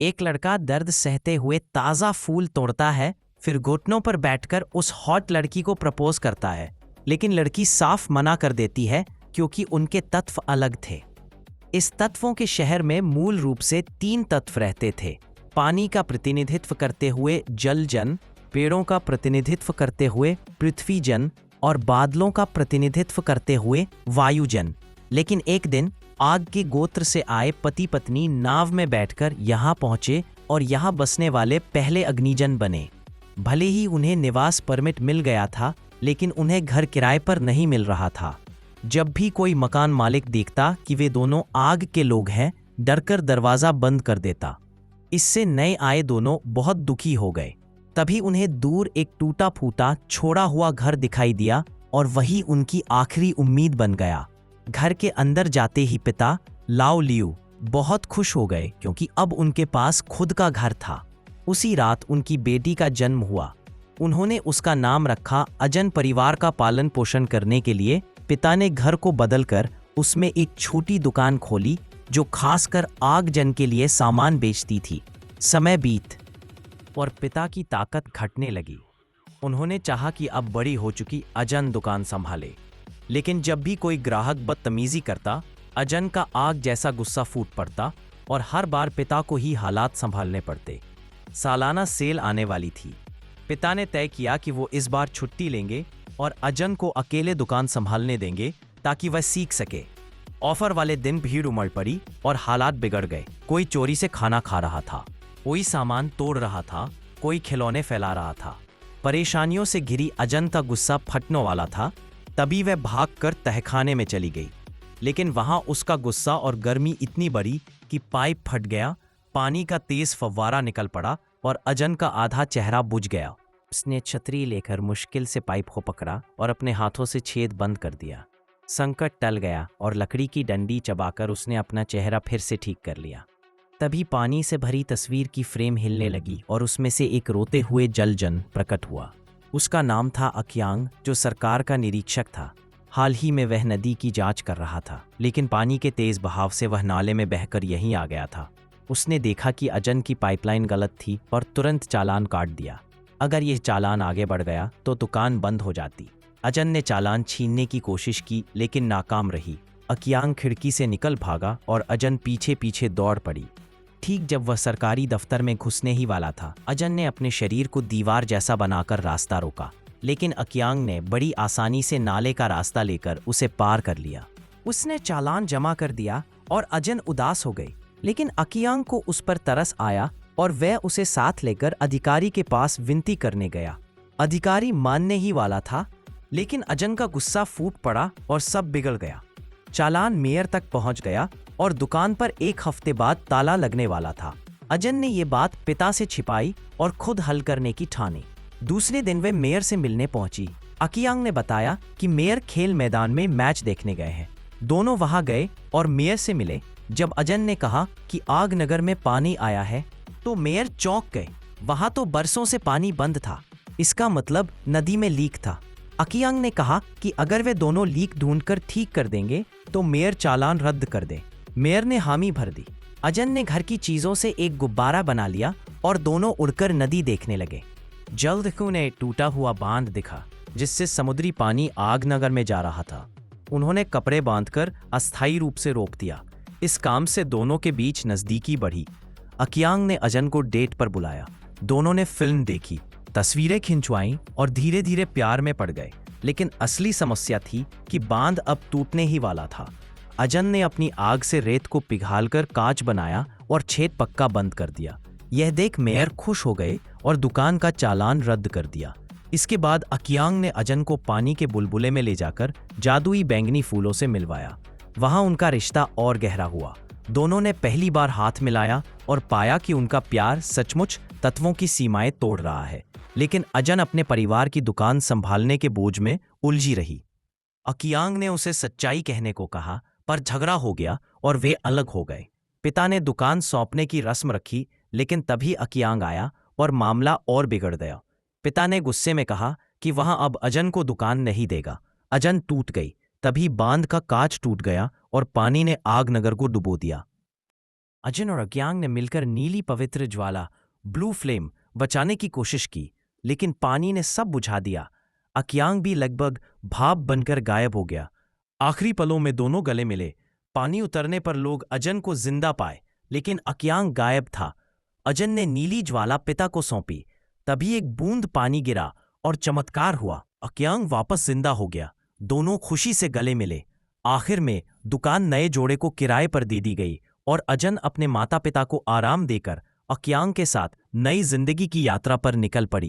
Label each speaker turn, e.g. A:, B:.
A: एक लड़का दर्द सहते हुए ताज़ा फूल तोड़ता है, फिर घुटनों पर बैठकर उस हॉट लड़की को प्रपोज करता है, लेकिन लड़की साफ मना कर देती है क्योंकि उनके तत्व अलग थे। इस तत्वों के शहर में मूल रूप से 3 तत्व रहते थे। पानी का प्रतिनिधित्व करते हुए जलजन, पेड़ों का प्रतिनिधित्व करते हुए पृथ्वीजन और बादलों का प्रतिनिधित्व करते हुए वायुजन। लेकिन एक दिन आग के गोत्र से आए पति पत्नी नाव में बैठकर यहाँ पहुंचे और यहाँ बसने वाले पहले अग्निजन बने। भले ही उन्हें निवास परमिट मिल गया था, लेकिन उन्हें घर किराए पर नहीं मिल रहा था। जब भी कोई मकान मालिक देखता कि वे दोनों आग के लोग हैं, डरकर दरवाज़ा बंद कर देता। इससे नए आए दोनों बहुत दुखी हो गए। तभी उन्हें दूर एक टूटा फूटा छोड़ा हुआ घर दिखाई दिया और वही उनकी आखिरी उम्मीद बन गया। घर के अंदर जाते ही पिता लाओ लियू बहुत खुश हो गए क्योंकि अब उनके पास खुद का घर था। उसी रात उनकी बेटी का जन्म हुआ। उन्होंने उसका नाम रखा अजन। परिवार का पालन पोषण करने के लिए पिता ने घर को बदलकर उसमें एक छोटी दुकान खोली जो खासकर आगजन के लिए सामान बेचती थी। समय बीत और पिता की ताकत घटने लगी। उन्होंने चाहा कि अब बड़ी हो चुकी अजन दुकान संभाले, लेकिन जब भी कोई ग्राहक बदतमीजी करता, अजन का आग जैसा गुस्सा फूट पड़ता और हर बार पिता को ही हालात संभालने पड़ते। सालाना सेल आने वाली थी। पिता ने तय किया कि वो इस बार छुट्टी लेंगे और अजन को अकेले दुकान संभालने देंगे ताकि वह सीख सके। ऑफर वाले दिन भीड़ उमड़ पड़ी और हालात बिगड़ गए। कोई चोरी से खाना खा रहा था, कोई सामान तोड़ रहा था, कोई खिलौने फैला रहा था। परेशानियों से घिरी अजन का गुस्सा फटने वाला था। तभी वह भागकर तहखाने में चली गई, लेकिन वहां उसका गुस्सा और गर्मी इतनी बड़ी कि पाइप फट गया, पानी का तेज फव्वारा निकल पड़ा और अजन का आधा चेहरा बुझ गया। उसने छतरी लेकर मुश्किल से पाइप को पकड़ा और अपने हाथों से छेद बंद कर दिया। संकट टल गया और लकड़ी की डंडी चबाकर उसने अपना चेहरा फिर से ठीक कर लिया। तभी पानी से भरी तस्वीर की फ्रेम हिलने लगी और उसमें से एक रोते हुए जलजन प्रकट हुआ। उसका नाम था अकियांग, जो सरकार का निरीक्षक था। हाल ही में वह नदी की जांच कर रहा था, लेकिन पानी के तेज बहाव से वह नाले में बहकर यहीं आ गया था। उसने देखा कि अजन की पाइपलाइन गलत थी और तुरंत चालान काट दिया। अगर यह चालान आगे बढ़ गया तो दुकान बंद हो जाती। अजन ने चालान छीनने की कोशिश की, लेकिन नाकाम रही। अकियांग खिड़की से निकल भागा और अजन पीछे पीछे दौड़ पड़ी। ठीक जब वह सरकारी दफ्तर में घुसने ही वाला था, अजन ने अपने शरीर को दीवार जैसा बनाकर रास्ता रोका, लेकिन अकियांग ने बड़ी आसानी से नाले का रास्ता लेकर उसे पार कर लिया। उसने चालान जमा कर दिया और अजन उदास हो गई, लेकिन अकियांग को उस पर तरस आया और वह उसे साथ लेकर अधिकारी के पास विनती करने गया। अधिकारी मानने ही वाला था, लेकिन अजन का गुस्सा फूट पड़ा और सब बिगड़ गया। चालान मेयर तक पहुंच गया और दुकान पर 1 हफ्ते बाद ताला लगने वाला था। अजन ने ये बात पिता से छिपाई और खुद हल करने की ठानी। दूसरे दिन वे मेयर से मिलने पहुंची। अकियांग ने बताया कि मेयर खेल मैदान में मैच देखने गए हैं। दोनों वहां गए और मेयर से मिले। जब अजन ने कहा कि आगनगर में पानी आया है, तो मेयर चौंक गए। वहां तो बरसों से पानी बंद था। इसका मतलब नदी में लीक था। अकियांग ने कहा कि अगर वे दोनों लीक ढूंढकर ठीक कर देंगे तो मेयर चालान रद्द कर दे। मेयर ने हामी भर दी। अजन ने घर की चीजों से एक गुब्बारा बना लिया और दोनों उड़कर नदी देखने लगे। जल्द उन्हें टूटा हुआ बांध दिखा, जिससे समुद्री पानी आगनगर में जा रहा था। उन्होंने कपड़े बांधकर अस्थायी रूप से रोक दिया। इस काम से दोनों के बीच नजदीकी बढ़ी। अकियांग ने अजन को डेट पर बुलाया। दोनों ने फिल्म देखी, तस्वीरें खिंचवाईं और धीरे धीरे प्यार में पड़ गए। लेकिन असली समस्या थी कि बांध अब टूटने ही वाला था। अजन ने अपनी आग से रेत को पिघालकर कांच बनाया और छेद पक्का बंद कर दिया। यह देख मेयर खुश हो गए और दुकान का चालान रद्द कर दिया। इसके बाद अकियांग ने अजन को पानी के बुलबुले में ले जाकर जादुई बैंगनी फूलों से मिलवाया। वहां उनका रिश्ता और गहरा हुआ। दोनों ने पहली बार हाथ मिलाया और पाया कि उनका प्यार सचमुच तत्वों की सीमाएं तोड़ रहा है। लेकिन अजन अपने परिवार की दुकान संभालने के बोझ में उलझी रही। अकियांग ने उसे सच्चाई कहने को कहा, पर झगड़ा हो गया और वे अलग हो गए। पिता ने दुकान सौंपने की रस्म रखी, लेकिन तभी अकियांग आया और मामला और बिगड़ गया। पिता ने गुस्से में कहा कि वहां अब अजन को दुकान नहीं देगा। अजन टूट गई। तभी बांध का कांच टूट गया और पानी ने आगनगर को डुबो दिया। अजन और अज्ञांग ने मिलकर नीली पवित्र ज्वाला ब्लू फ्लेम बचाने की कोशिश की, लेकिन पानी ने सब बुझा दिया। अज्ञांग भी लगभग भाप बनकर गायब हो गया। आखिरी पलों में दोनों गले मिले। पानी उतरने पर लोग अजन को जिंदा पाए, लेकिन अज्ञांग गायब था। अजन ने नीली ज्वाला पिता को सौंपी। तभी एक बूंद पानी गिरा और चमत्कार हुआ। अज्ञांग वापस जिंदा हो गया। दोनों खुशी से गले मिले। आखिर में दुकान नए जोड़े को किराए पर दे दी गई और अजन अपने माता पिता को आराम देकर अज्ञांग के साथ नई जिंदगी की यात्रा पर निकल पड़ी।